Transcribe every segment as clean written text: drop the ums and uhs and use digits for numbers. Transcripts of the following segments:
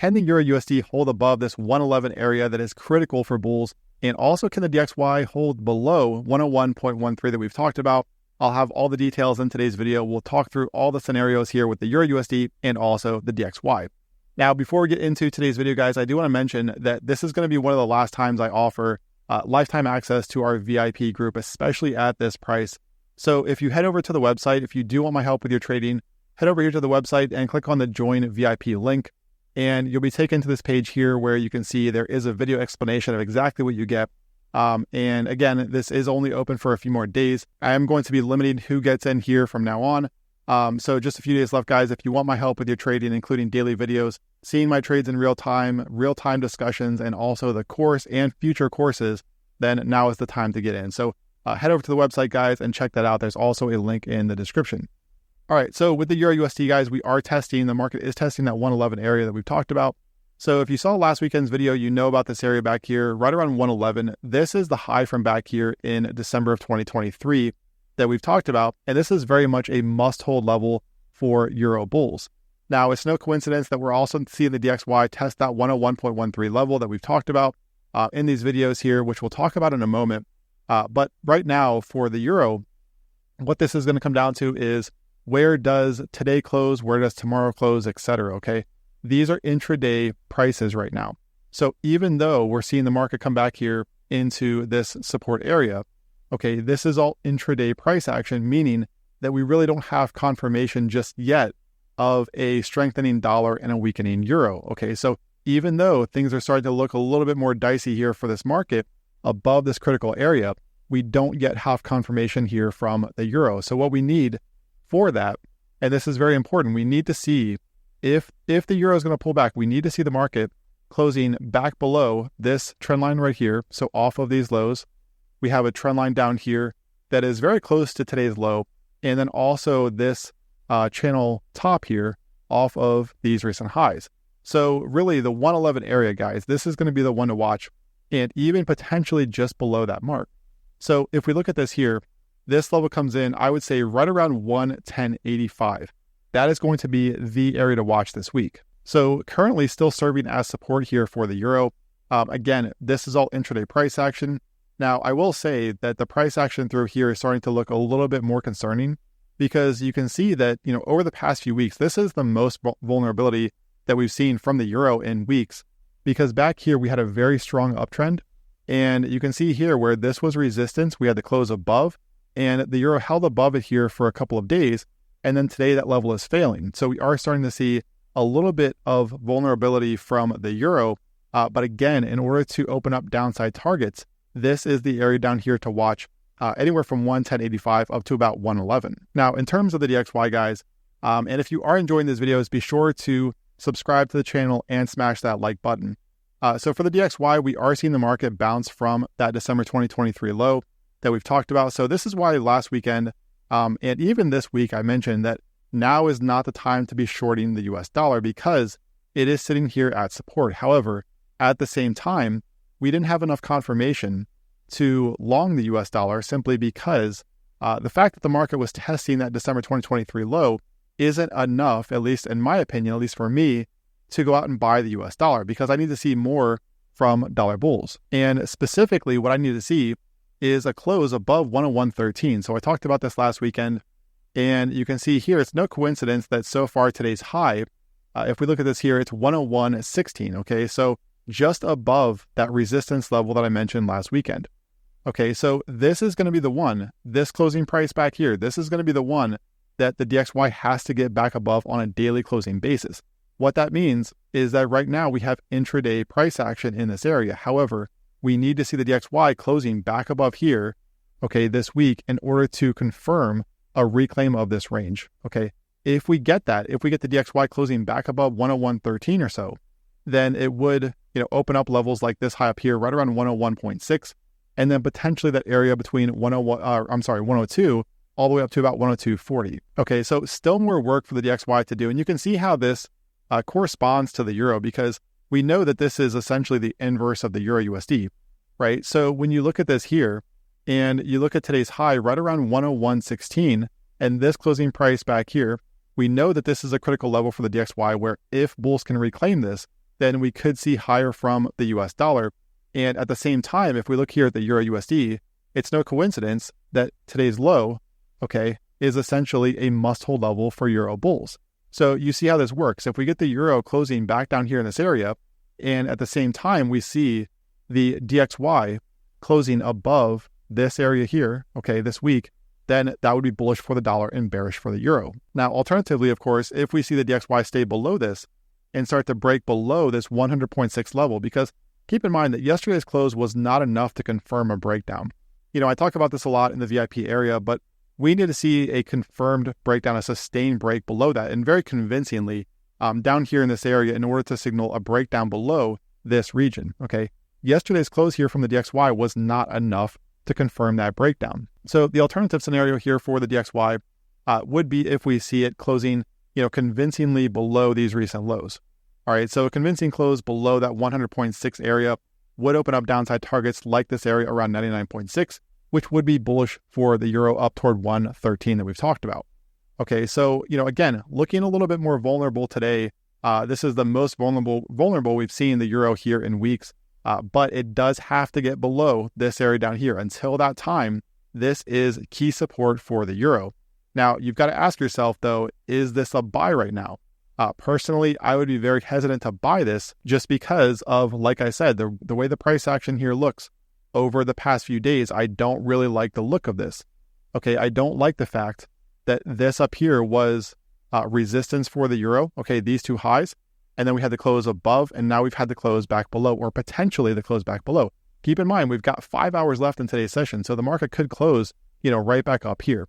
can the EURUSD hold above this 111 area that is critical for bulls? And also, can the DXY hold below 101.13 that we've talked about? I'll have all the details in today's video. We'll talk through all the scenarios here with the EURUSD and also the DXY. Now, before we get into today's video, guys, I do want to mention that this is going to be one of the last times I offer lifetime access to our VIP group, especially at this price. So if you head over to the website, if you do want my help with your trading, head over here to the website and click on the Join VIP link. And you'll be taken to this page here where you can see there is a video explanation of exactly what you get. And again, this is only open for a few more days. I am going to be limiting who gets in here from now on. So just a few days left, guys. If you want my help with your trading, including daily videos, seeing my trades in real time discussions, and also the course and future courses, then now is the time to get in. So head over to the website, guys, and check that out. There's also a link in the description. All right, so with the EURUSD, guys, we are testing, the market is testing that 111 area that we've talked about. So if you saw last weekend's video, you know about this area back here, right around 111. This is the high from back here in December of 2023 that we've talked about. And this is very much a must-hold level for Euro bulls. Now, it's no coincidence that we're also seeing the DXY test that 101.13 level that we've talked about in these videos here, which we'll talk about in a moment. But right now for the Euro, what this is going to come down to is where does today close, where does tomorrow close, etc. Okay, these are intraday prices right now. So even though we're seeing the market come back here into this support area, okay, this is all intraday price action, meaning that we really don't have confirmation just yet of a strengthening dollar and a weakening euro. Okay, so even though things are starting to look a little bit more dicey here for this market above this critical area, we don't yet have confirmation here from the euro. So what we need for that, and this is very important, we need to see if the euro is going to pull back, we need to see the market closing back below this trend line right here. So off of these lows, we have a trend line down here that is very close to today's low. And then also this channel top here off of these recent highs. So really the 111 area, guys, this is going to be the one to watch, and even potentially just below that mark. So if we look at this here, this level comes in, I would say right around 110.85. That is going to be the area to watch this week. So currently still serving as support here for the euro. Again, this is all intraday price action. Now, I will say that the price action through here is starting to look a little bit more concerning, because you can see that, over the past few weeks, this is the most vulnerability that we've seen from the euro in weeks, because back here we had a very strong uptrend. And you can see here where this was resistance, we had the close above, and the euro held above it here for a couple of days. And then today that level is failing. So we are starting to see a little bit of vulnerability from the euro. But again, in order to open up downside targets, this is the area down here to watch, anywhere from 110.85 up to about 111. Now, in terms of the DXY, guys, and if you are enjoying these videos, be sure to subscribe to the channel and smash that like button. So for the DXY, we are seeing the market bounce from that December 2023 low that we've talked about. So this is why last weekend, and even this week, I mentioned that now is not the time to be shorting the US dollar, because it is sitting here at support. However, at the same time, we didn't have enough confirmation to long the US dollar, simply because the fact that the market was testing that December 2023 low isn't enough, at least in my opinion, at least for me, to go out and buy the US dollar, because I need to see more from dollar bulls. And specifically, what I need to see is a close above 101.13. So I talked about this last weekend, and you can see here, it's no coincidence that so far today's high, if we look at this here, it's 101.16. Okay, so just above that resistance level that I mentioned last weekend. Okay, so this is going to be the one, this closing price back here, this is going to be the one that the DXY has to get back above on a daily closing basis. What that means is that right now we have intraday price action in this area. However, we need to see the DXY closing back above here, okay, this week, in order to confirm a reclaim of this range. Okay, if we get that, if we get the DXY closing back above 101.13 or so, then it would, open up levels like this high up here, right around 101.6, and then potentially that area between 102 all the way up to about 102.40. Okay, so still more work for the DXY to do, and you can see how this corresponds to the euro, because we know that this is essentially the inverse of the EURUSD, right? So when you look at this here, and you look at today's high right around 101.16, and this closing price back here, we know that this is a critical level for the DXY, where if bulls can reclaim this, then we could see higher from the US dollar. And at the same time, if we look here at the Euro USD, it's no coincidence that today's low, okay, is essentially a must-hold level for Euro bulls. So you see how this works. If we get the Euro closing back down here in this area, and at the same time we see the DXY closing above this area here, okay, this week, then that would be bullish for the dollar and bearish for the euro. Now, alternatively, of course, if we see the DXY stay below this and start to break below this 100.6 level, because keep in mind that yesterday's close was not enough to confirm a breakdown. You know, I talk about this a lot in the VIP area, but we need to see a confirmed breakdown, a sustained break below that, and very convincingly down here in this area in order to signal a breakdown below this region, okay? Yesterday's close here from the DXY was not enough to confirm that breakdown. So the alternative scenario here for the DXY would be if we see it closing, convincingly below these recent lows. All right, so a convincing close below that 100.6 area would open up downside targets like this area around 99.6, which would be bullish for the euro up toward 113 that we've talked about. Okay, so, again, looking a little bit more vulnerable today. This is the most vulnerable we've seen the euro here in weeks. But it does have to get below this area down here. Until that time, this is key support for the euro. Now, you've got to ask yourself, though, is this a buy right now? Personally, I would be very hesitant to buy this just because of, like I said, the way the price action here looks over the past few days. I don't really like the look of this. Okay, I don't like the fact that this up here was resistance for the euro. Okay, these two highs. And then we had the close above, and now we've had the close back below, or potentially the close back below. Keep in mind, we've got 5 hours left in today's session, so the market could close, right back up here,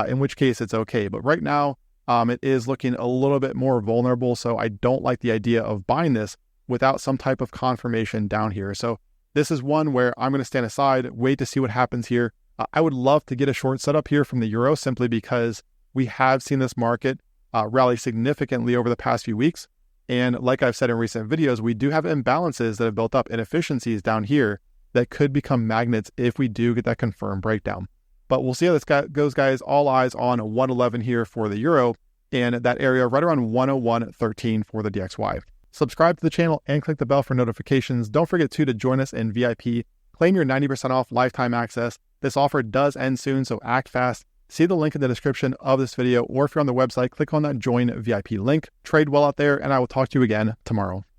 in which case it's okay. But right now, it is looking a little bit more vulnerable, so I don't like the idea of buying this without some type of confirmation down here. So this is one where I'm going to stand aside, wait to see what happens here. I would love to get a short setup here from the euro simply because we have seen this market rally significantly over the past few weeks. And like I've said in recent videos, we do have imbalances that have built up, inefficiencies down here that could become magnets if we do get that confirmed breakdown. But we'll see how this goes, guys. All eyes on 111 here for the euro and that area right around 101.13 for the DXY. Subscribe to the channel and click the bell for notifications. Don't forget to join us in VIP. Claim your 90% off lifetime access. This offer does end soon, so act fast. See the link in the description of this video, or if you're on the website, click on that join VIP link. Trade well out there, and I will talk to you again tomorrow.